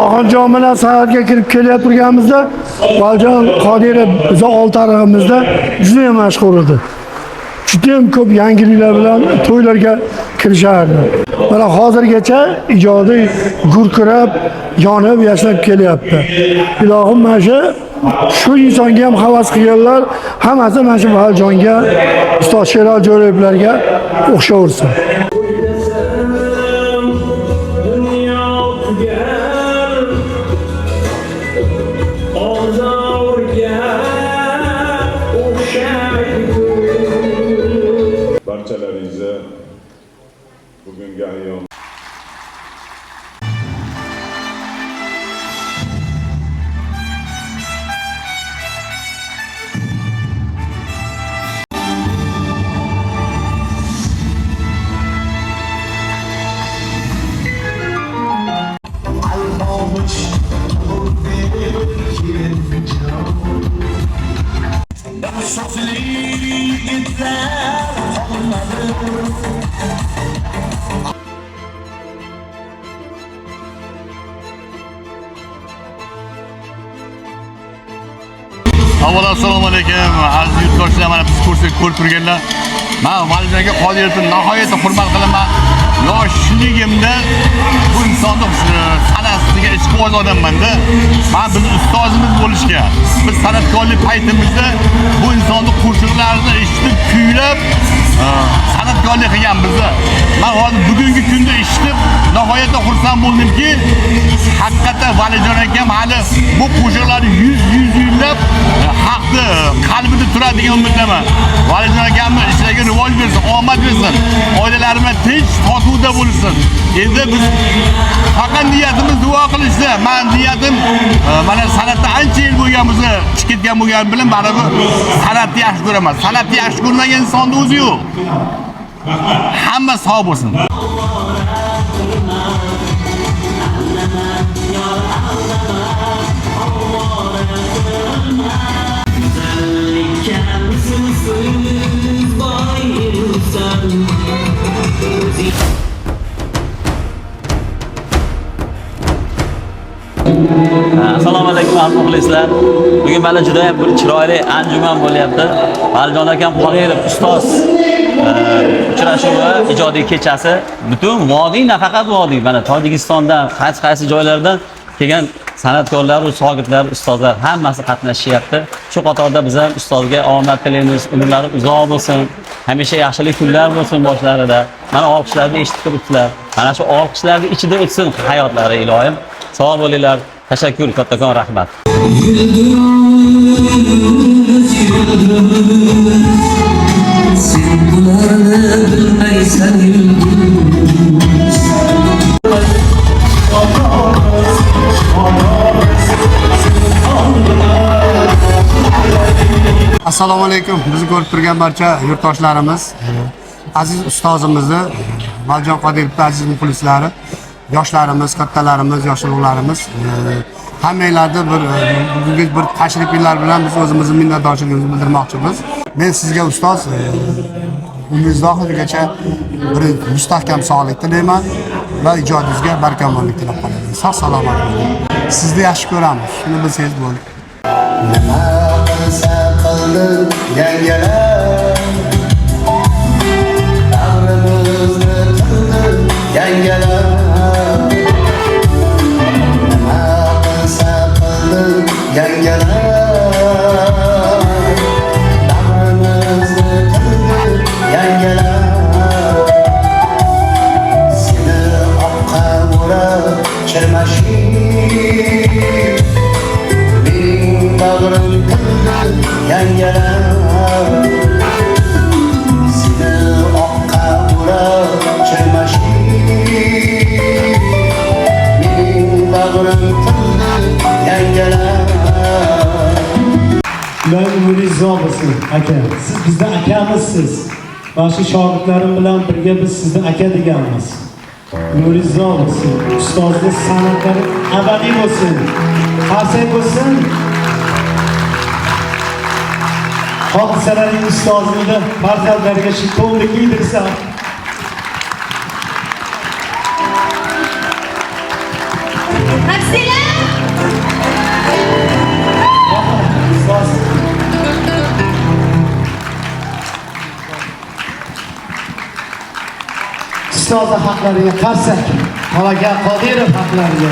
Oxonjon bilan san'atga kirib kelayotganimizda Valjon Qodirov bizning oltarig'imizda juda ham mashhur edi. Juda ham ko'p yangiliklar bilan to'ylarga kirishardi. Mana hozirgacha ijodiy gurkirab, yonib yashnab kelyapti. Ilohim mana shu insonga ham havas qilganlar hammasi mana shu Valjonga, ustoz Sherali Jo'rayevlarga o'xshaversin. Barchalaringizga bugungi ayyom Avvalo assalomu alaykum aziz yurtdoshlar, mana biz ko'rib turganlar. Men Valjonga Qodirovni nihoyatda hurmat qilaman. Yoshligimda bu insonni san'atiga ishqiboz odamman-da. Men biz ustozimiz bo'lishga, biz san'atkorlik paytimizda bu insonni qo'shiqlarini eshitib, kuylab san'atkorlik qilganmiz-da. Men hozir bugungi kunda eshitib nihoyatda xursand bo'ldimki, haqiqatan Valijon akam hali bu qo'shiqlarni 100 yillab haqni qalbida turadigan umiddaman. Valijon akamni ishlariga rivoj bersin, omad bersin, oilalarimiz tinch, totuvda bo'lsin. Endi biz faqat niyatimiz duo qilishsa, men niyatim mana san'atda ancha yil bo'lganimizni chiqib ketgan bo'lganim bilan baribir san'atni yaxshi ko'raman. San'atni yaxshi ko'rmagan insonning o'zi yo'q. Hamma sog' bo'lsin. Assalomu alaykum aziz muxlislar. Bugun mana juda ham bir chiroyli anjuman bo'lyapti. Valjon akam Qodirov ustoz uchrashuvi, ijodiy kechasi. Butun vodiy, nafaqat vodiy, mana Tojikistondan, qaysi joylardan kelgan san'atkorlar, shogirtlar, ustozlar hammasi qatnashyapti. Shu qatorda biz ham ustozga omad tilaymiz, umrlari uzoq bo'lsin. Hamisha yaxshilik kunlar bo'lsin boshlarida. Mana olqishlarni eshitib turibsizlar. Mana shu olqishlarning ichida o'tsin hayotlari ilohim. Sog' bo'linglar. Tashakkur, kattakon rahmat. Sen bularni bilmaysan Assalomu alaykum. Bizni ko'rib turgan barcha yurtdoshlarimiz, aziz ustozimizni, Valjon Qodirovning aziz muxlislari, yoshlarimiz, kattalarimiz, yosh ulug'larimiz, hammanglarni bugungi bir tashrifinglar bilan biz o'zimizni minnatdorchiligimizni bildirmoqchimiz. Men sizga ustoz umringiz oxirigacha bir mustahkam sog'lik tilayman va ijodingizga barkamollik tilab qolaman. Sog' salomat bo'ling. Sizni yaxshi ko'ramiz. Shuni bilsangiz bo'ldi. Nima qilsa qildi yangalar, davrimizni qildi yangalar. Nima qilsa qildi yangalar, davrimizni qildi yangalar. Seni oqqa o'rab chirmashib, bag'rim qildi yangalar. Seni oqqa o'rab chirmashib, ömrüm tindi yangelar. Ular umringiz uzoq bo'lsin aka. Siz bizning akamizsiz. Mana shu shogirdlarim bilan birga biz sizni aka deganmiz. Umringiz uzoq bo'lsin. Ustozning san'atlari abadiy bo'lsin. Qarsang bo'lsin. Hodisalarning ustozligida farzandlariga shu to'nni kiydirsa. Ustoz. Ustoz haqlariga qarsak, Xolaga Qodirov haqlariga